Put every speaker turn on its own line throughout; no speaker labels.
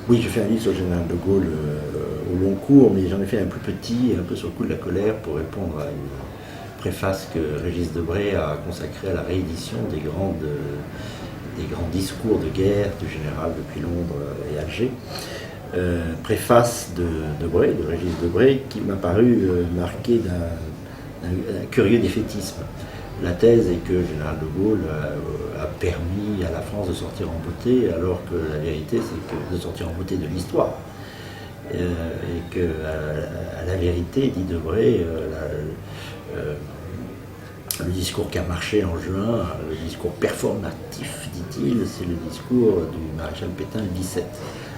Oui, j'ai fait un livre sur le général de Gaulle au long cours, mais j'en ai fait un plus petit, un peu sur le coup de la colère, pour répondre à une préface que Régis Debray a consacrée à la réédition des grands discours de guerre du général depuis Londres et Alger. Préface de Debray, de Régis Debray, qui m'a paru marquée d'un curieux défaitisme. La thèse est que le général de Gaulle a permis à la France de sortir en beauté, alors que la vérité c'est que de sortir en beauté de l'histoire. Et que à la vérité, dit Debray, le discours qui a marché en juin, le discours performatif, dit-il, c'est le discours du maréchal Pétain le 17,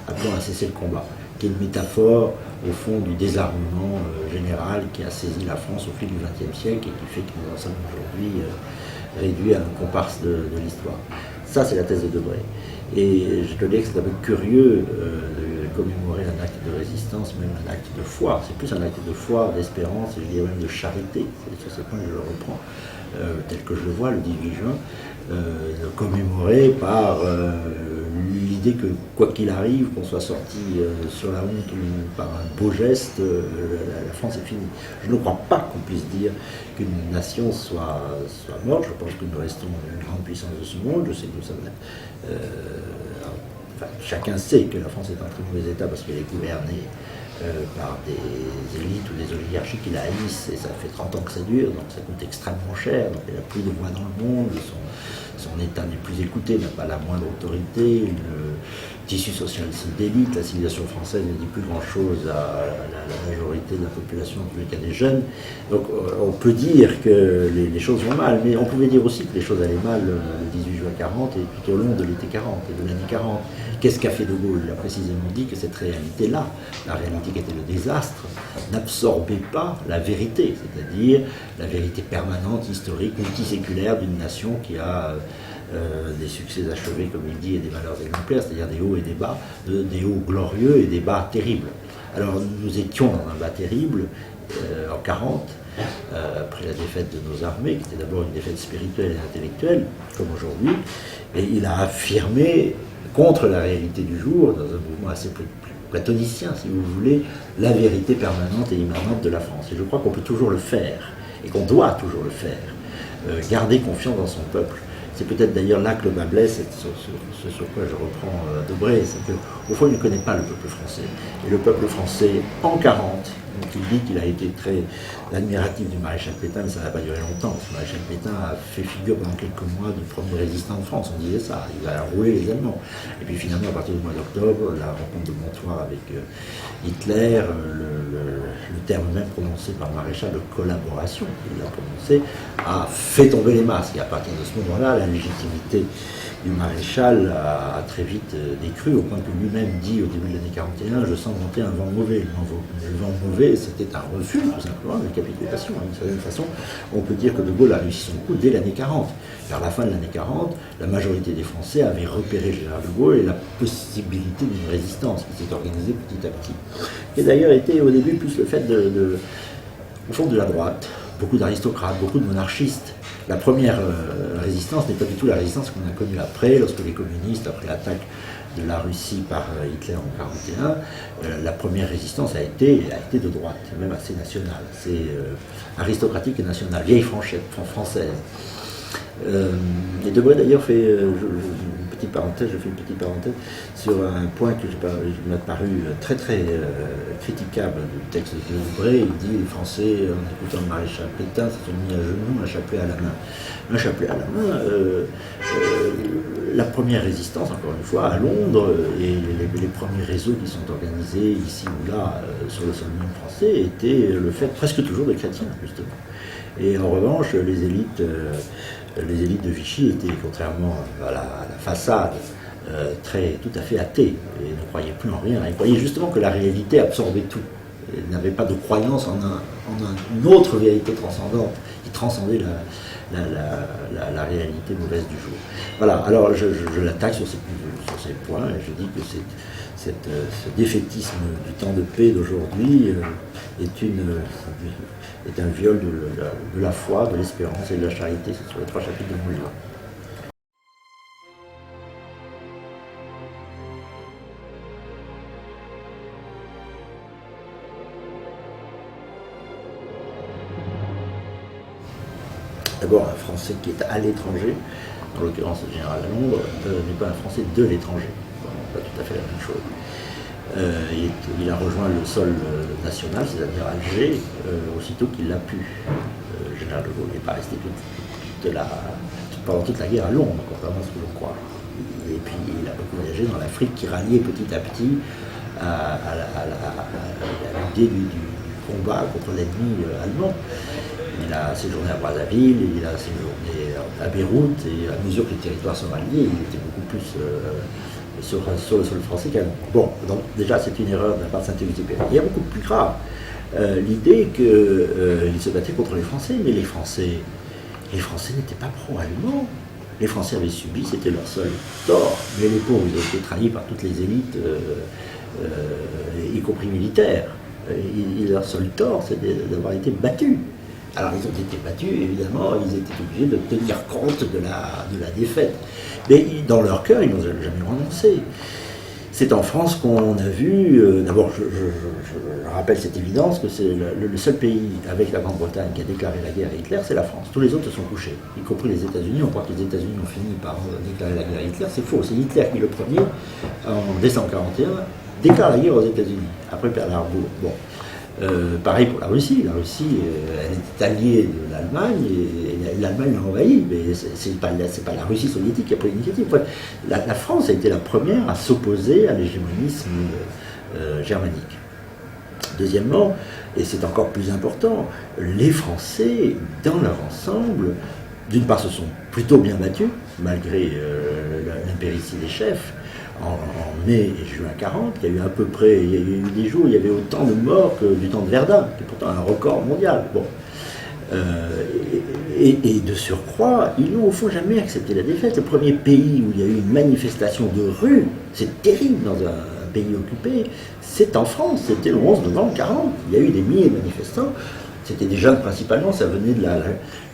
appelant à cesser le combat, qui est une métaphore au fond du désarmement général qui a saisi la France au fil du XXe siècle et qui fait que nous en sommes aujourd'hui réduits à un comparse de l'histoire. Ça, c'est la thèse de Debray. Et je te dis que c'est un peu curieux de commémorer un acte de résistance, même un acte de foi. C'est plus un acte de foi, d'espérance, et je dirais même de charité. C'est sur ce point que je le reprends, tel que je le vois, le 18 juin, commémoré par l'idée que, quoi qu'il arrive, qu'on soit sorti sur la honte ou par un beau geste, la France est finie. Je ne crois pas qu'on puisse dire qu'une nation soit morte. Je pense que nous restons une grande puissance de ce monde. Je sais que nous sommes... chacun sait que la France est en très mauvais état parce qu'elle est gouvernée par des élites ou des oligarchies qui la haïssent, et ça fait 30 ans que ça dure, donc ça coûte extrêmement cher, donc elle n'a plus de voix dans le monde, son État n'est plus écouté, n'a pas la moindre autorité, le tissu social se délite, la civilisation française ne dit plus grand-chose à la majorité de la population, en tous les cas des jeunes. Donc on peut dire que les choses vont mal, mais on pouvait dire aussi que les choses allaient mal le 18 juin 40 et tout au long de l'été 40 et de l'année 40. Qu'est-ce qu'a fait De Gaulle? Il a précisément dit que cette réalité-là, la réalité qui était le désastre, n'absorbait pas la vérité, c'est-à-dire la vérité permanente, historique, multiséculaire d'une nation qui a des succès achevés, comme il dit, et des valeurs exemplaires, c'est-à-dire des hauts et des bas, des hauts glorieux et des bas terribles. Alors nous étions dans un bas terrible en 40, après la défaite de nos armées, qui était d'abord une défaite spirituelle et intellectuelle, comme aujourd'hui, et il a affirmé, contre la réalité du jour, dans un mouvement assez plus platonicien, si vous voulez, la vérité permanente et immanente de la France. Et je crois qu'on peut toujours le faire, et qu'on doit toujours le faire. Garder confiance dans son peuple. C'est peut-être d'ailleurs là que le bas blesse, ce sur quoi je reprends Debray, c'est qu'au fond il ne connaît pas le peuple français. Et le peuple français, en 40, donc il dit qu'il a été très admiratif du maréchal Pétain, mais ça n'a pas duré longtemps. Le maréchal Pétain a fait figure pendant quelques mois de premier résistant de France, on disait ça, il a roulé les Allemands. Et puis finalement, à partir du mois d'octobre, la rencontre de Montoire avec Hitler, le terme même prononcé par le maréchal de collaboration, il l'a prononcé, a fait tomber les masques. Et à partir de ce moment-là, la légitimité du maréchal a très vite décru, au point que lui-même dit au début de l'année 41, je sens monter un vent mauvais. Le vent mauvais, c'était un refus, tout simplement, de capitulation. D'une certaine façon, on peut dire que De Gaulle a réussi son coup dès l'année 40. Vers la fin de l'année 40, la majorité des Français avaient repéré le général De Gaulle et la possibilité d'une résistance qui s'est organisée petit à petit. Et d'ailleurs était au début plus le fait au fond de la droite, beaucoup d'aristocrates, beaucoup de monarchistes. La première résistance n'est pas du tout la résistance qu'on a connue après, lorsque les communistes, après l'attaque de la Russie par Hitler en 1941, la première résistance a été de droite, même assez nationale. C'est aristocratique et nationale, vieille française. Et Debray d'ailleurs fait je fais une petite parenthèse sur un point qui m'a paru très critiquable du texte de Debray. Il dit les Français, en écoutant le maréchal Pétain, se sont mis à genoux, un chapelet à la main. Un chapelet à la main, la première résistance, encore une fois, à Londres, et les premiers réseaux qui sont organisés ici ou là sur le sol même français étaient le fait presque toujours de chrétiens, justement. Et en revanche, les élites de Vichy étaient, contrairement à la façade, tout à fait athées, et ne croyaient plus en rien. Ils croyaient justement que la réalité absorbait tout. Ils n'avaient pas de croyance en une autre réalité transcendante qui transcendait la réalité mauvaise du jour. Voilà, alors je l'attaque sur ces points, et je dis que ce défaitisme du temps de paix d'aujourd'hui est un viol de la foi, de l'espérance et de la charité. Ce sont les 3 chapitres de mon livre. D'abord, un Français qui est à l'étranger, en l'occurrence le général à Londres, n'est pas un Français de l'étranger. Pas tout à fait la même chose. Il a rejoint le sol national, c'est-à-dire Alger, aussitôt qu'il l'a pu. Le général de Gaulle n'est pas resté pendant toute la guerre à Londres, contrairement à ce que l'on croit. Et puis il a beaucoup voyagé dans l'Afrique qui ralliait petit à petit à l'idée du combat contre l'ennemi allemand. Il a séjourné à Brazzaville, il a séjourné à Beyrouth, et à mesure que les territoires sont ralliés, il était beaucoup plus sur le sol français qu'allemand. Bon, donc déjà c'est une erreur de la part de Saint-Exupéry. Il y a beaucoup plus grave l'idée qu'il se battait contre les Français, mais les Français n'étaient pas pro-allemands. Les Français avaient subi, c'était leur seul tort, mais les pauvres, ils ont été trahis par toutes les élites, y compris militaires. Leur seul tort, c'est d'avoir été battus. Alors ils ont été battus, évidemment, ils étaient obligés de tenir compte de la défaite. Mais dans leur cœur, ils n'ont jamais renoncé. C'est en France qu'on a vu, d'abord je rappelle cette évidence, que c'est le seul pays avec la Grande-Bretagne qui a déclaré la guerre à Hitler, c'est la France. Tous les autres se sont couchés, y compris les États-Unis. On croit que les États-Unis ont fini par déclarer la guerre à Hitler, c'est faux. C'est Hitler qui, le premier, en décembre 1941, déclare la guerre aux États-Unis, après Pearl Harbor. Bon. Pareil pour la Russie. La Russie, elle est alliée de l'Allemagne et l'Allemagne l'a envahie. Mais c'est pas la Russie soviétique qui a pris l'initiative. La France a été la première à s'opposer à l'hégémonisme germanique. Deuxièmement, et c'est encore plus important, les Français, dans leur ensemble, d'une part se sont plutôt bien battus, malgré l'impéritie des chefs. En mai et juin 40, il y a eu à peu près, il y a eu des jours où il y avait autant de morts que du temps de Verdun, qui est pourtant un record mondial. Bon. Et de surcroît, ils n'ont au fond jamais accepté la défaite. Le premier pays où il y a eu une manifestation de rue, c'est terrible dans un pays occupé, c'est en France, c'était le 11 novembre 40. Il y a eu des milliers de manifestants, c'était des jeunes principalement, ça venait de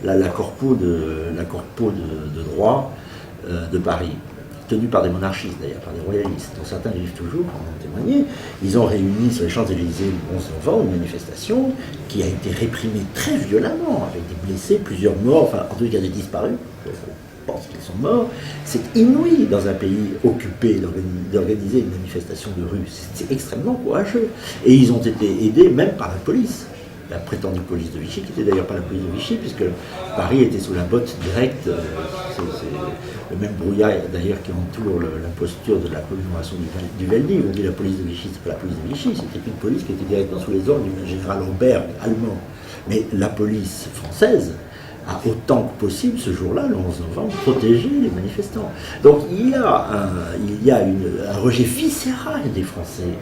la corpo de droit de Paris, tenus par des monarchistes d'ailleurs, par des royalistes, dont certains vivent toujours, pour en témoigner. Ils ont réuni sur les Champs-Élysées le 11 novembre une manifestation qui a été réprimée très violemment, avec des blessés, plusieurs morts, enfin en tout cas des disparus, on pense qu'ils sont morts. C'est inouï dans un pays occupé d'organiser une manifestation de rue, c'est extrêmement courageux. Et ils ont été aidés même par la police. La prétendue police de Vichy, qui n'était d'ailleurs pas la police de Vichy, puisque Paris était sous la botte directe. C'est le même brouillard d'ailleurs qui entoure l'imposture de la commémoration du Veldiv. On dit la police de Vichy, c'est pas la police de Vichy, c'était une police qui était directement sous les ordres du général Aubert, allemand. Mais la police française a autant que possible ce jour-là, le 11 novembre, protégé les manifestants. Donc il y a un rejet viscéral des Français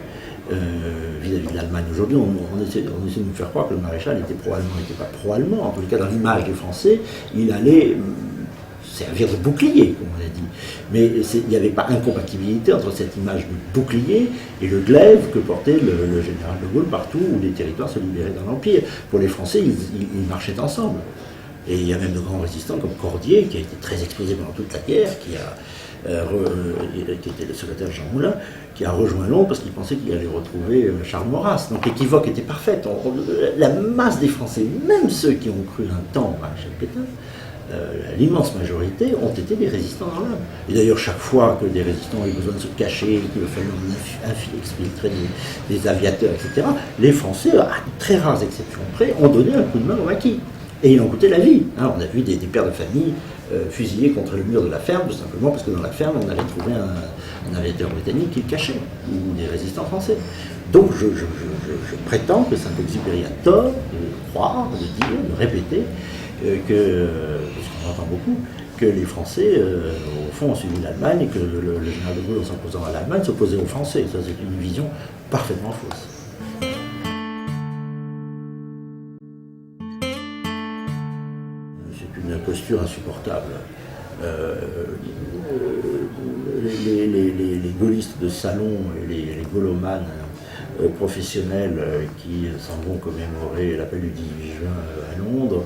vis-à-vis de l'Allemagne. Aujourd'hui, on essaie de nous faire croire que le maréchal était pro-allemand, il n'était pas pro-allemand. En tout cas, dans l'image des Français, il allait servir de bouclier, comme on l'a dit. Mais il n'y avait pas incompatibilité entre cette image de bouclier et le glaive que portait le général de Gaulle partout où les territoires se libéraient dans l'Empire. Pour les Français, ils marchaient ensemble. Et il y a même de grands résistants comme Cordier, qui a été très exposé pendant toute la guerre, qui était le secrétaire de Jean Moulin, qui a rejoint Londres parce qu'il pensait qu'il allait retrouver Charles Maurras. Donc l'équivoque était parfaite. La masse des Français, même ceux qui ont cru un temps au maréchal Pétain, l'immense majorité ont été des résistants dans l'âme. Et d'ailleurs, chaque fois que des résistants ont eu besoin de se cacher, qu'il a fallu exfiltrer des aviateurs, etc., les Français, à très rares exceptions près, ont donné un coup de main au maquis. Et ils ont coûté la vie. On a vu des pères de famille fusillés contre le mur de la ferme, tout simplement parce que dans la ferme, on avait trouvé un aviateur britannique qui le cachait, ou des résistants français. Donc je prétends que Saint-Exupéry a tort de croire, de dire, de répéter, parce qu'on entend beaucoup, que les Français, au fond, ont suivi l'Allemagne et que le général de Gaulle, en s'opposant à l'Allemagne, s'opposait aux Français. Ça, c'est une vision parfaitement fausse. Une posture insupportable. Les gaullistes de salon et les gaullomanes professionnels qui s'en vont commémorer l'appel du 18 juin à Londres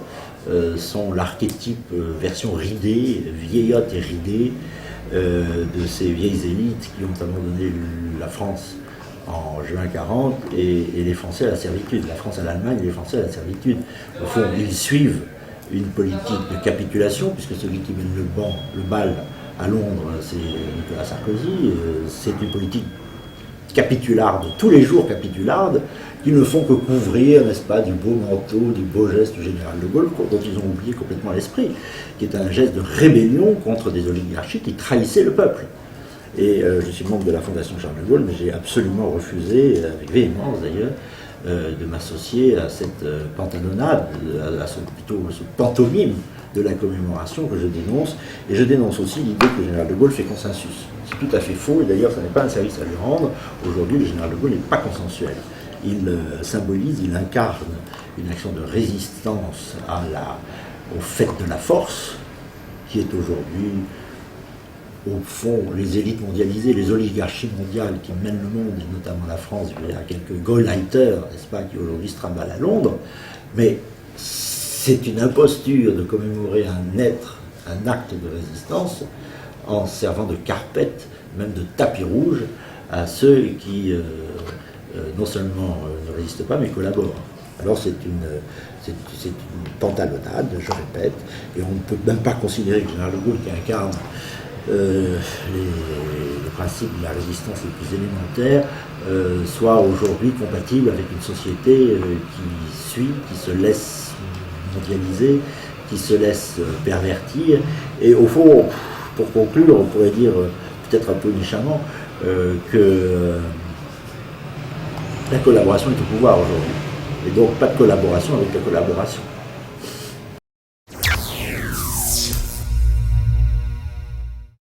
sont l'archétype version ridée, vieillotte et ridée de ces vieilles élites qui ont abandonné la France en juin 40 et les Français à la servitude. La France à l'Allemagne et les Français à la servitude. Au fond, ils suivent une politique de capitulation, puisque celui qui mène le bal à Londres, c'est Nicolas Sarkozy. C'est une politique capitularde, tous les jours capitularde, qui ne font que couvrir, n'est-ce pas, du beau manteau, du beau geste du général de Gaulle, dont ils ont oublié complètement l'esprit, qui est un geste de rébellion contre des oligarchies qui trahissaient le peuple. Et je suis membre de la Fondation Charles de Gaulle, mais j'ai absolument refusé, avec véhémence d'ailleurs, de m'associer à cette pantalonnade, plutôt ce pantomime de la commémoration que je dénonce. Et je dénonce aussi l'idée que le général de Gaulle fait consensus. C'est tout à fait faux, et d'ailleurs, ça n'est pas un service à lui rendre. Aujourd'hui, le général de Gaulle n'est pas consensuel. Il symbolise, il incarne une action de résistance au fait de la force, qui est aujourd'hui, au fond, les élites mondialisées, les oligarchies mondiales qui mènent le monde, et notamment la France. Il y a quelques Gauleiters, n'est-ce pas, qui aujourd'hui se trimballent à Londres. Mais c'est une imposture de commémorer un acte de résistance, en servant de carpette, même de tapis rouge, à ceux qui non seulement ne résistent pas, mais collaborent. Alors c'est une pantalonnade, je répète, et on ne peut même pas considérer que le général de Gaulle, qui incarne les principes de la résistance les plus élémentaires, soit aujourd'hui compatible avec une société qui se laisse mondialiser, qui se laisse pervertir. Et au fond, pour conclure, on pourrait dire, peut-être un peu méchamment, que la collaboration est au pouvoir aujourd'hui. Et donc pas de collaboration avec la collaboration.